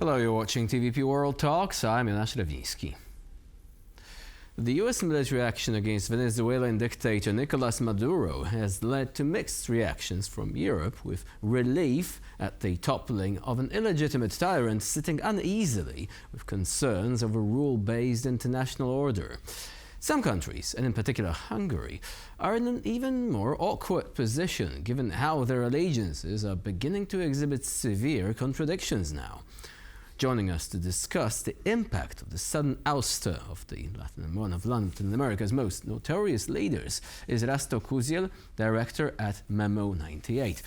Hello, you're watching TVP World Talks. I'm Beneš. The U.S. military action against Venezuelan dictator Nicolas Maduro has led to mixed reactions from Europe, with relief at the toppling of an illegitimate tyrant sitting uneasily with concerns over rule-based international order. Some countries, and in particular Hungary, are in an even more awkward position given how their allegiances are beginning to exhibit severe contradictions now. Joining us to discuss the impact of the sudden ouster of one of Latin America's most notorious leaders is Rasťo Kužel, director at MEMO 98.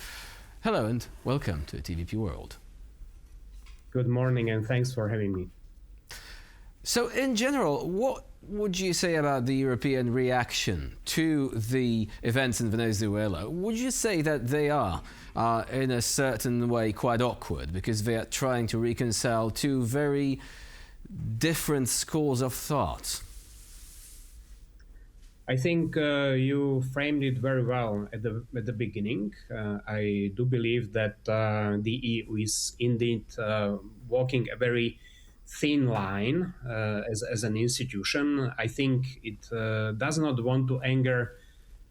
Hello and welcome to TVP World. Good morning and thanks for having me. So in general, what would you say about the European reaction to the events in Venezuela? Would you say that they are, in a certain way, quite awkward because they are trying to reconcile two very different schools of thought? I think you framed it very well at the beginning. I do believe that the EU is indeed walking a very thin line as an institution. I think it does not want to anger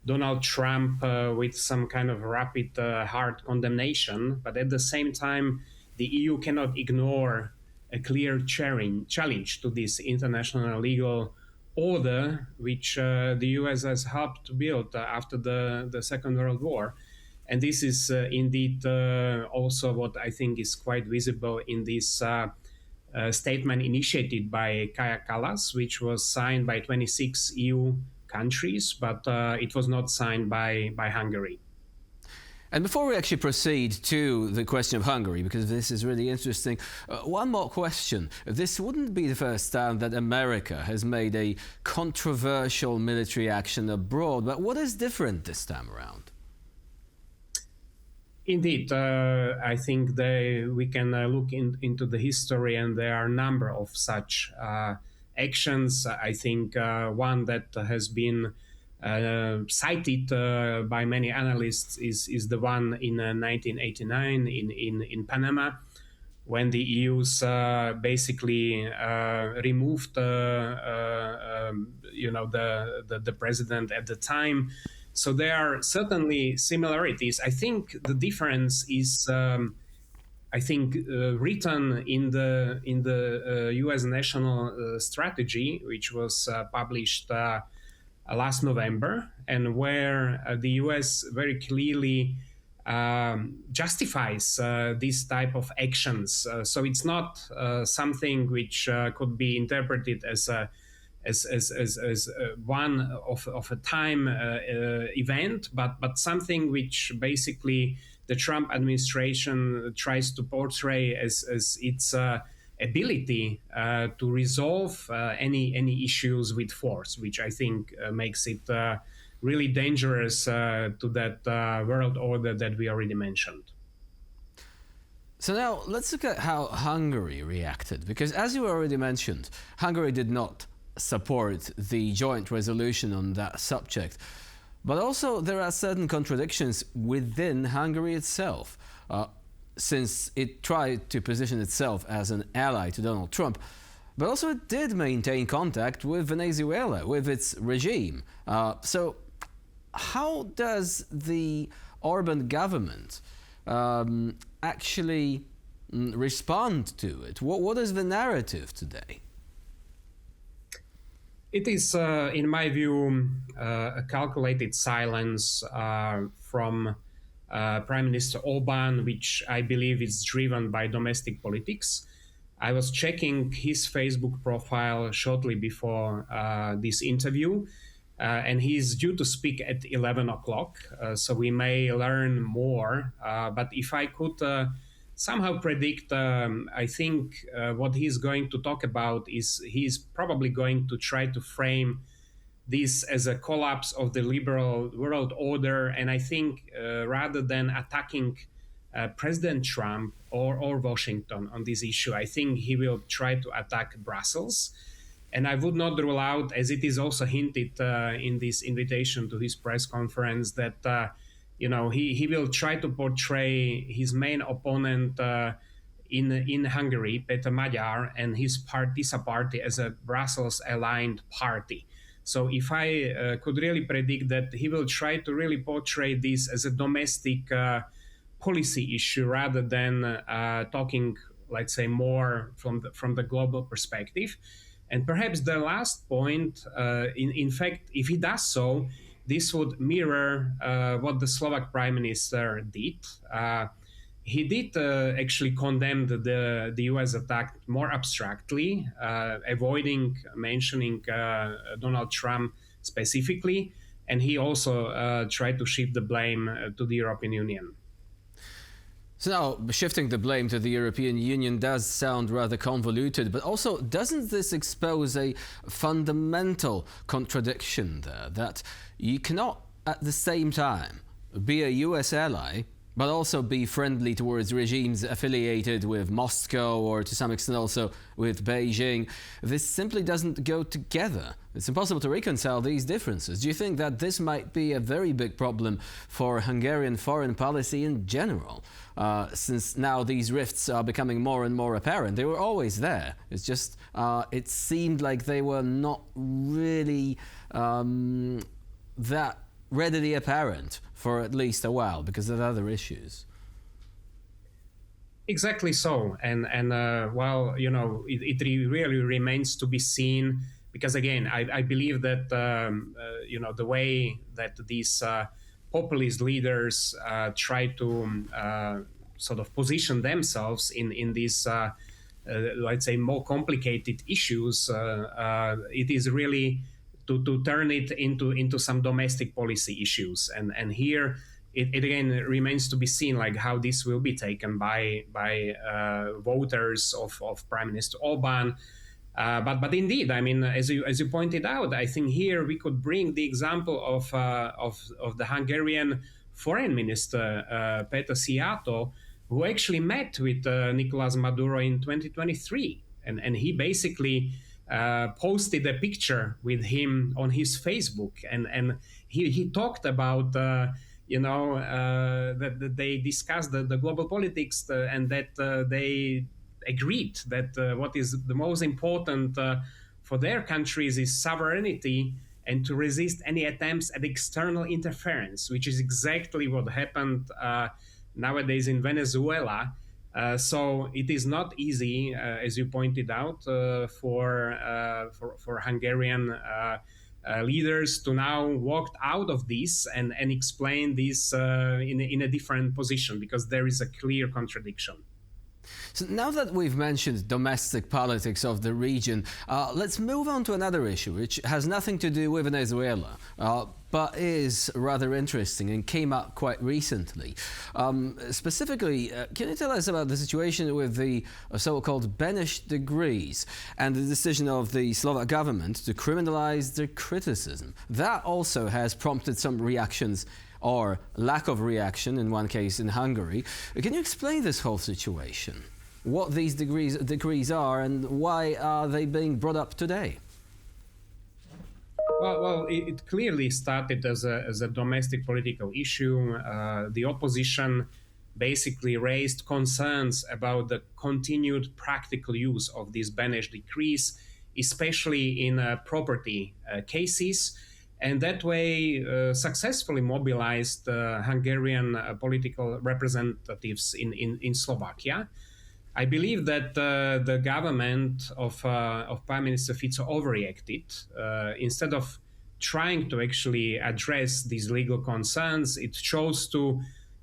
Donald Trump with some kind of rapid, hard condemnation, but at the same time, the EU cannot ignore a clear challenge to this international legal order, which the US has helped to build after the Second World War. And this is indeed also what I think is quite visible in this statement initiated by Kaja Kallas, which was signed by 26 EU countries, but it was not signed by Hungary. And before we actually proceed to the question of Hungary, because this is really interesting, one more question. This wouldn't be the first time that America has made a controversial military action abroad, but what is different this time around? Indeed, I think we can look into the history, and there are a number of such actions. I think one that has been cited by many analysts is the one in 1989 in Panama, when the EU's basically removed the president at the time. So there are certainly similarities. I think the difference is, written in the U.S. national strategy, which was published last November, and where the U.S. very clearly justifies this type of actions. So it's not something which could be interpreted as one of a time event, but something which basically the Trump administration tries to portray as its ability to resolve any issues with force, which I think makes it really dangerous to that world order that we already mentioned. So now let's look at how Hungary reacted, because as you already mentioned, Hungary did not support the joint resolution on that subject. But also there are certain contradictions within Hungary itself, since it tried to position itself as an ally to Donald Trump, but also it did maintain contact with Venezuela, with its regime. So how does the Orbán government actually respond to it? What is the narrative today? It is, in my view, a calculated silence from Prime Minister Orbán, which I believe is driven by domestic politics. I was checking his Facebook profile shortly before this interview, and he's due to speak at 11 o'clock, so we may learn more. But if I could somehow predict, I think what he's going to talk about is he's probably going to try to frame this as a collapse of the liberal world order. And I think rather than attacking President Trump or Washington on this issue, I think he will try to attack Brussels. And I would not rule out, as it is also hinted in this invitation to his press conference, that he will try to portray his main opponent in Hungary, Peter Magyar, and his PiSA party as a Brussels-aligned party. So if I could really predict that he will try to really portray this as a domestic policy issue rather than talking, let's say, more from the global perspective. And perhaps the last point, in fact, if he does so, this would mirror what the Slovak Prime Minister did. He did actually condemn the US attack more abstractly, avoiding mentioning Donald Trump specifically, and he also tried to shift the blame to the European Union. So now, shifting the blame to the European Union does sound rather convoluted, but also doesn't this expose a fundamental contradiction there, that you cannot at the same time be a US ally but also be friendly towards regimes affiliated with Moscow or to some extent also with Beijing? This simply doesn't go together. It's impossible to reconcile these differences. Do you think that this might be a very big problem for Hungarian foreign policy in general, since now these rifts are becoming more and more apparent? They were always there. It's just it seemed like they were not really that readily apparent for at least a while because of other issues. Exactly so, and well, you know, it really remains to be seen, because again, I believe that you know, the way that these populist leaders try to sort of position themselves in these let's say more complicated issues, it is really to turn it into some domestic policy issues, and here it again remains to be seen like how this will be taken by voters of Prime Minister Orbán. But indeed, I mean, as you pointed out, I think here we could bring the example of the Hungarian Foreign Minister Peter Szijjártó, who actually met with Nicolás Maduro in 2023, and he basically posted a picture with him on his Facebook, and he talked about you know, that they discussed the global politics, and that they agreed that what is the most important for their countries is sovereignty and to resist any attempts at external interference, which is exactly what happened nowadays in Venezuela. So it is not easy, as you pointed out, for Hungarian leaders to now walk out of this and explain this in a different position, because there is a clear contradiction. So now that we've mentioned domestic politics of the region, let's move on to another issue, which has nothing to do with Venezuela, but is rather interesting and came up quite recently. Specifically, can you tell us about the situation with the so-called Beneš decrees and the decision of the Slovak government to criminalize their criticism? That also has prompted some reactions, or lack of reaction in one case in Hungary. Can you explain this whole situation? What these decrees are and why are they being brought up today? Well, it clearly started as a domestic political issue. The opposition basically raised concerns about the continued practical use of these Beneš decrees, especially in property cases, and that way successfully mobilized Hungarian political representatives in Slovakia. I believe that the government of Prime Minister Fico overreacted. Instead of trying to actually address these legal concerns, it chose to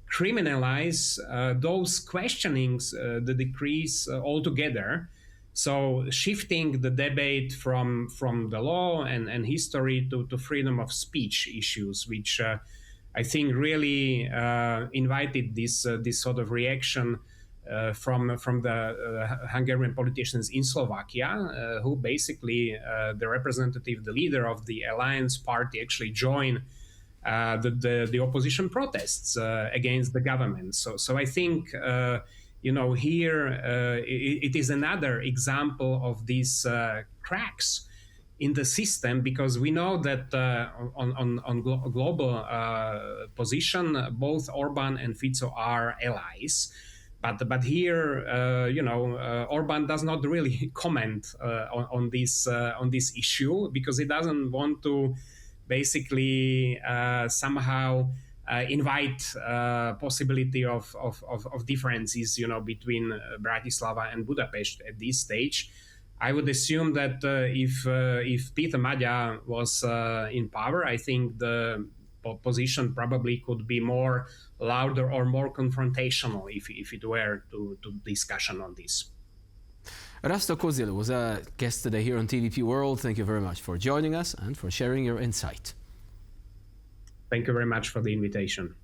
criminalize those questionings the decrees altogether. So shifting the debate from the law and history to freedom of speech issues, which I think really invited this sort of reaction from the Hungarian politicians in Slovakia, who basically the representative, the leader of the Alliance Party, actually joined the opposition protests against the government. So I think you know, here it is another example of these cracks in the system, because we know that on global position, both Orbán and Fico are allies. But here, Orbán does not really comment on this issue because he doesn't want to basically somehow invite possibility of differences, between Bratislava and Budapest at this stage. I would assume that if Peter Magyar was in power, I think the position probably could be more louder or more confrontational if it were to discussion on this. Rasťo Kužel was a guest today here on TVP World. Thank you very much for joining us and for sharing your insight. Thank you very much for the invitation.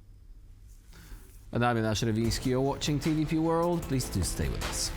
And I'm Beneš. You're watching TVP World. Please do stay with us.